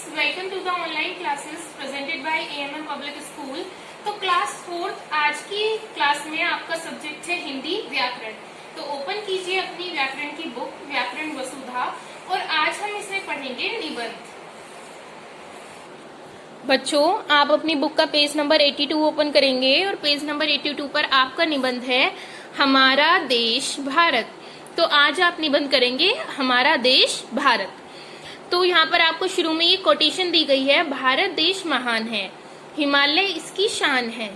welcome to the online classes presented by AMM Public School। तो class 4 आज की class में आपका सब्जेक्ट है हिंदी व्याकरण। तो ओपन कीजिए अपनी व्याकरण की बुक व्याकरण वसुधा और आज हम इसमें पढ़ेंगे निबंध। बच्चों, आप अपनी बुक का पेज नंबर 82 ओपन करेंगे और पेज नंबर 82 पर आपका निबंध है हमारा देश भारत। तो आज आप निबंध करेंगे हमारा देश भारत। तो यहाँ पर आपको शुरू में ये कोटेशन दी गई है, भारत देश महान है, हिमालय इसकी शान है,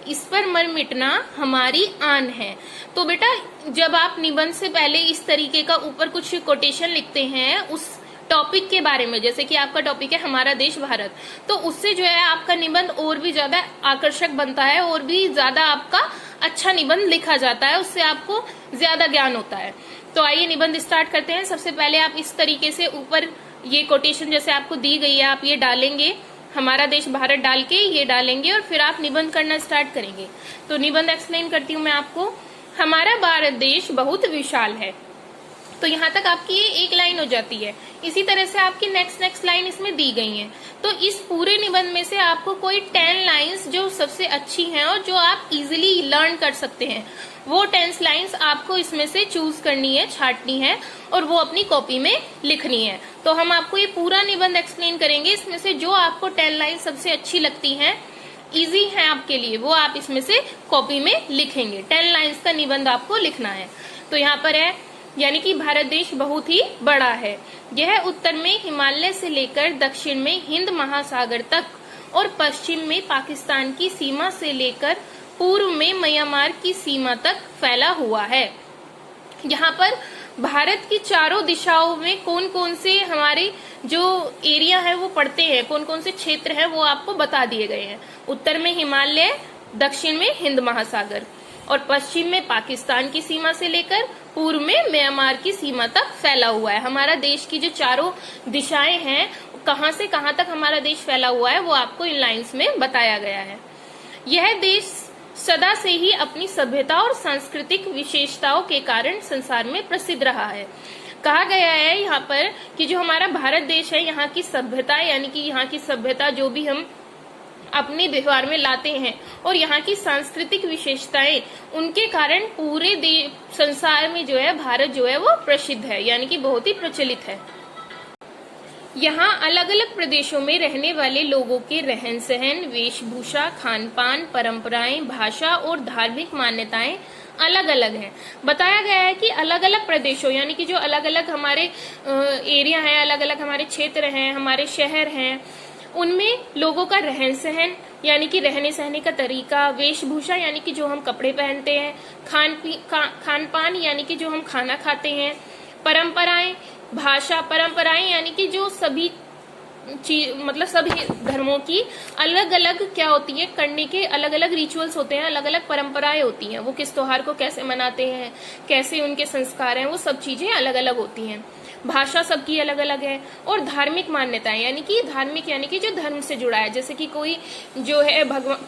इस पर मर मिटना हमारी आन है। तो बेटा, जब आप निबंध से पहले इस तरीके का ऊपर कुछ कोटेशन लिखते हैं उस टॉपिक के बारे में, जैसे कि आपका टॉपिक है हमारा देश भारत, तो उससे जो है आपका निबंध और भी ज्यादा आकर्षक बनता है और भी ज्यादा आपका अच्छा निबंध लिखा जाता है, उससे आपको ज्यादा ज्ञान होता है। तो आइए निबंध स्टार्ट करते हैं। सबसे पहले आप इस तरीके से ऊपर ये कोटेशन जैसे आपको दी गई है आप ये डालेंगे, हमारा देश भारत डाल के ये डालेंगे और फिर आप निबंध करना स्टार्ट करेंगे। तो निबंध एक्सप्लेन करती हूँ मैं आपको। हमारा भारत देश बहुत विशाल है। तो यहाँ तक आपकी ये एक लाइन हो जाती है। इसी तरह से आपकी नेक्स्ट लाइन इसमें दी गई है। तो इस पूरे निबंध में से आपको कोई 10 लाइंस जो सबसे अच्छी हैं और जो आप इजीली लर्न कर सकते हैं, वो 10 लाइंस आपको इसमें से चूज करनी है, छांटनी है और वो अपनी कॉपी में लिखनी है। तो हम आपको ये पूरा निबंध एक्सप्लेन करेंगे। इसमें से जो आपको 10 लाइन सबसे अच्छी लगती हैं, इजी है आपके लिए, वो आप इसमें से कॉपी में लिखेंगे। 10 लाइंस का निबंध आपको लिखना है। तो यहाँ पर है, यानी कि भारत देश बहुत ही बड़ा है। यह उत्तर में हिमालय से लेकर दक्षिण में हिंद महासागर तक और पश्चिम में पाकिस्तान की सीमा से लेकर पूर्व में म्यांमार की सीमा तक फैला हुआ है। यहाँ पर भारत की चारों दिशाओं में कौन कौन से हमारे जो एरिया है वो पड़ते हैं, कौन कौन से क्षेत्र हैं वो आपको बता दिए गए हैं। उत्तर में हिमालय, दक्षिण में हिंद महासागर और पश्चिम में पाकिस्तान की सीमा से लेकर पूर्व में म्यांमार की सीमा तक फैला हुआ है। हमारा देश की जो चारों दिशाएं हैं, कहां से कहां तक हमारा देश फैला हुआ है, वो आपको इन लाइंस में बताया गया है। यह देश सदा से ही अपनी सभ्यता और सांस्कृतिक विशेषताओं के कारण संसार में प्रसिद्ध रहा है। कहा गया है यहाँ पर कि जो हमारा भारत देश है, यहाँ की सभ्यता, यानी कि यहाँ की सभ्यता जो भी हम अपने व्यवहार में लाते हैं और यहाँ की सांस्कृतिक विशेषताएं, उनके कारण पूरे संसार में जो है भारत जो है वो प्रसिद्ध है, यानी कि बहुत ही प्रचलित है। यहाँ अलग अलग प्रदेशों में रहने वाले लोगों के रहन सहन, वेशभूषा, खान पान, परंपराएं, भाषा और धार्मिक मान्यताएं अलग अलग हैं। बताया गया है कि अलग अलग प्रदेशों, यानी कि जो अलग अलग हमारे एरिया हैं, अलग अलग हमारे क्षेत्र हैं, हमारे शहर हैं, उनमें लोगों का रहन सहन, यानी कि रहने सहने का तरीका, वेशभूषा यानी कि जो हम कपड़े पहनते हैं, खान पान यानी कि जो हम खाना खाते हैं, परंपराएं, भाषा, परंपराएं यानी कि जो सभी मतलब सभी धर्मों की अलग अलग क्या होती है, करने के अलग अलग रिचुअल्स होते हैं, अलग अलग परंपराएं होती हैं, वो किस त्योहार को कैसे मनाते हैं, कैसे उनके संस्कार हैं, वो सब चीजें अलग अलग होती हैं। भाषा सबकी अलग अलग है और धार्मिक मान्यताएं, यानी कि धार्मिक यानी कि जो धर्म से जुड़ा है, जैसे कि कोई जो है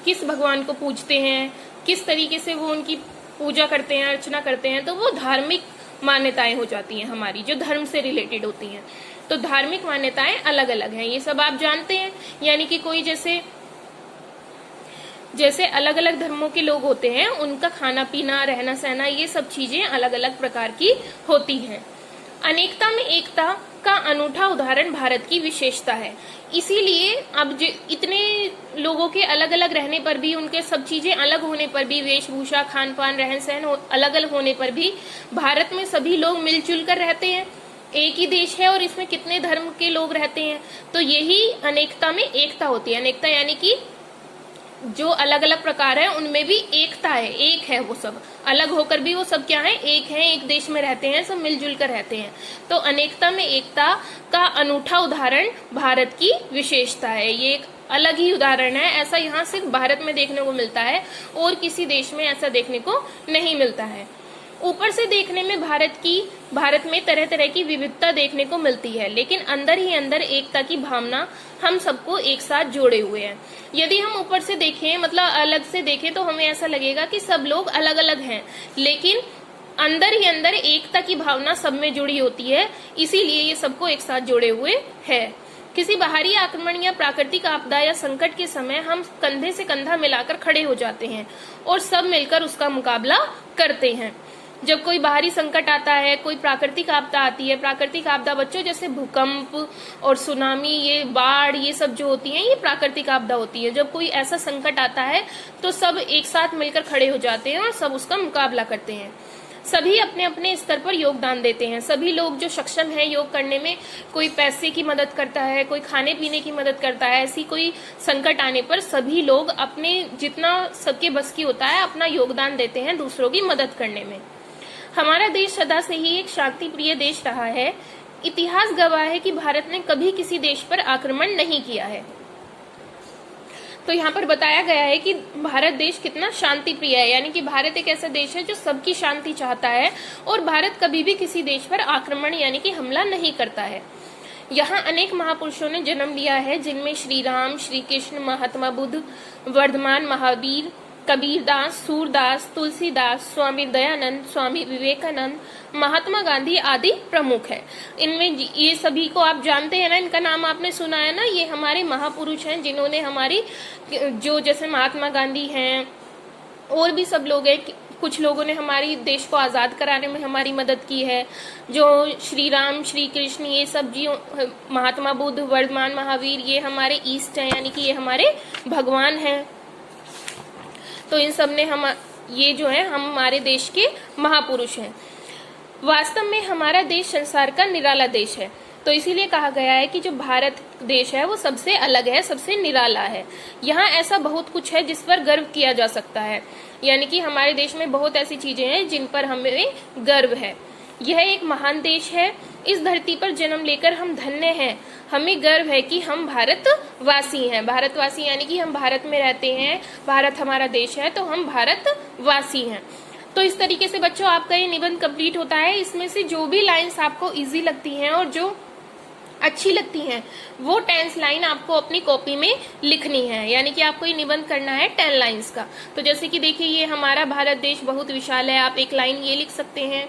किस भगवान को पूजते हैं, किस तरीके से वो उनकी पूजा करते हैं, अर्चना करते हैं, तो वो धार्मिक मान्यताएं हो जाती हैं हमारी, जो धर्म से रिलेटेड होती हैं। तो धार्मिक मान्यताएं अलग अलग हैं, ये सब आप जानते हैं। यानी कि कोई जैसे अलग अलग धर्मों के लोग होते हैं, उनका खाना पीना, रहना सहना, ये सब चीजें अलग अलग प्रकार की होती हैं। अनेकता में एकता का अनूठा उदाहरण भारत की विशेषता है। इसीलिए अब इतने लोगों के अलग अलग रहने पर भी, उनके सब चीजें अलग होने पर भी, वेशभूषा, खान पान, रहन सहन अलग अलग होने पर भी भारत में सभी लोग मिलजुल कर रहते हैं। एक ही देश है और इसमें कितने धर्म के लोग रहते हैं, तो यही अनेकता में एकता होती है। अनेकता यानी कि जो अलग अलग प्रकार है उनमें भी एकता है, एक है, वो सब अलग होकर भी वो सब क्या है, एक है, एक देश में रहते हैं, सब मिलजुल कर रहते हैं। तो अनेकता में एकता का अनूठा उदाहरण भारत की विशेषता है। ये एक अलग ही उदाहरण है, ऐसा यहाँ सिर्फ भारत में देखने को मिलता है और किसी देश में ऐसा देखने को नहीं मिलता है। ऊपर से देखने में भारत में तरह तरह की विविधता देखने को मिलती है, लेकिन अंदर ही अंदर एकता की भावना हम सबको एक साथ जोड़े हुए हैं। यदि हम ऊपर से देखें, मतलब अलग से देखें, तो हमें ऐसा लगेगा कि सब लोग अलग अलग हैं, लेकिन अंदर ही अंदर एकता की भावना सब में जुड़ी होती है, इसीलिए ये सबको एक साथ जोड़े हुए है। किसी बाहरी आक्रमण या प्राकृतिक आपदा या संकट के समय हम कंधे से कंधा मिलाकर खड़े हो जाते हैं और सब मिलकर उसका मुकाबला करते हैं। जब कोई बाहरी संकट आता है, कोई प्राकृतिक आपदा आती है, प्राकृतिक आपदा बच्चों जैसे भूकंप और सुनामी, ये बाढ़, ये सब जो होती हैं, ये प्राकृतिक आपदा होती है। जब कोई ऐसा संकट आता है तो सब एक साथ मिलकर खड़े हो जाते हैं और सब उसका मुकाबला करते हैं। सभी अपने अपने स्तर पर योगदान देते हैं। सभी लोग जो सक्षम है योग करने में, कोई पैसे की मदद करता है, कोई खाने पीने की मदद करता है। ऐसी कोई संकट आने पर सभी लोग अपने जितना सबके बस की होता है अपना योगदान देते हैं दूसरों की मदद करने में। हमारा देश सदा से ही एक शांति प्रिय देश रहा है। इतिहास गवाह है कि भारत ने कभी किसी देश पर आक्रमण नहीं किया है। तो यहाँ पर बताया गया है कि भारत देश कितना शांति प्रिय है, यानी कि भारत एक ऐसा देश है जो सबकी शांति चाहता है और भारत कभी भी किसी देश पर आक्रमण यानी कि हमला नहीं करता है। यहाँ अनेक महापुरुषों ने जन्म लिया है, जिनमें श्री राम, श्री कृष्ण, महात्मा बुद्ध, वर्धमान महावीर, कबीरदास, सूरदास, तुलसीदास, स्वामी दयानंद, स्वामी विवेकानंद, महात्मा गांधी आदि प्रमुख है। इनमें ये सभी को आप जानते हैं ना, इनका नाम आपने सुना है ना। ये हमारे महापुरुष हैं जिन्होंने हमारी जो जैसे महात्मा गांधी हैं और भी सब लोग हैं, कुछ लोगों ने हमारी देश को आज़ाद कराने में हमारी मदद की है। जो श्री राम, श्री कृष्ण, ये सब जी, महात्मा बुद्ध, वर्धमान महावीर, ये हमारे ईस्ट हैं, यानी कि ये हमारे भगवान हैं। तो इन सब ने ये जो है हमारे देश के महापुरुष हैं। वास्तव में हमारा देश संसार का निराला देश है। तो इसीलिए कहा गया है कि जो भारत देश है वो सबसे अलग है, सबसे निराला है। यहाँ ऐसा बहुत कुछ है जिस पर गर्व किया जा सकता है, यानी कि हमारे देश में बहुत ऐसी चीजें हैं जिन पर हमें गर्व है। यह एक महान देश है। इस धरती पर जन्म लेकर हम धन्य हैं। हमें गर्व है कि हम भारतवासी हैं। भारतवासी यानी कि हम भारत में रहते हैं, भारत हमारा देश है, तो हम भारतवासी हैं। तो इस तरीके से बच्चों आपका ये निबंध कंप्लीट होता है। इसमें से जो भी लाइंस आपको इजी लगती हैं और जो अच्छी लगती हैं वो 10 लाइन आपको अपनी कॉपी में लिखनी है, यानी कि आपको ये निबंध करना है 10 लाइंस का। तो जैसे कि देखिए, ये हमारा भारत देश बहुत विशाल है, आप एक लाइन ये लिख सकते हैं।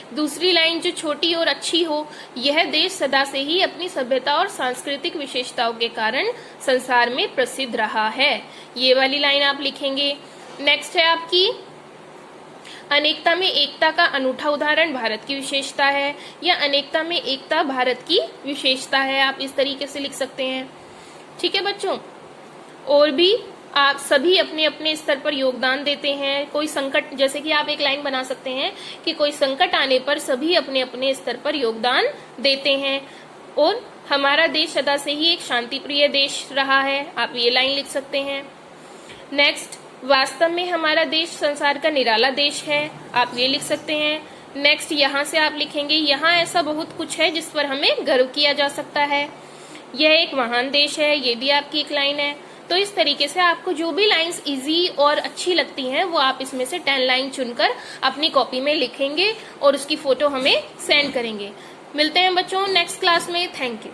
दूसरी लाइन जो छोटी और अच्छी हो, यह देश सदा से ही अपनी सभ्यता और सांस्कृतिक विशेषताओं के कारण संसार में प्रसिद्ध रहा है, ये वाली लाइन आप लिखेंगे। नेक्स्ट है आपकी, अनेकता में एकता का अनूठा उदाहरण भारत की विशेषता है, या अनेकता में एकता भारत की विशेषता है, आप इस तरीके से लिख सकते हैं। ठीक है बच्चों, और भी आप सभी अपने अपने स्तर पर योगदान देते हैं। कोई संकट, जैसे कि आप एक लाइन बना सकते हैं कि कोई संकट आने पर सभी अपने अपने स्तर पर योगदान देते हैं और हमारा देश सदा से ही एक शांति प्रिय देश रहा है, आप ये लाइन लिख सकते हैं। नेक्स्ट, वास्तव में हमारा देश संसार का निराला देश है, आप ये लिख सकते हैं। नेक्स्ट, यहाँ से आप लिखेंगे, यहाँ ऐसा बहुत कुछ है जिस पर हमें गर्व किया जा सकता है, यह एक महान देश है, ये भी आपकी एक लाइन है। तो इस तरीके से आपको जो भी लाइंस इजी और अच्छी लगती हैं वो आप इसमें से 10 लाइन चुनकर अपनी कॉपी में लिखेंगे और उसकी फोटो हमें सेंड करेंगे। मिलते हैं बच्चों नेक्स्ट क्लास में। Thank you.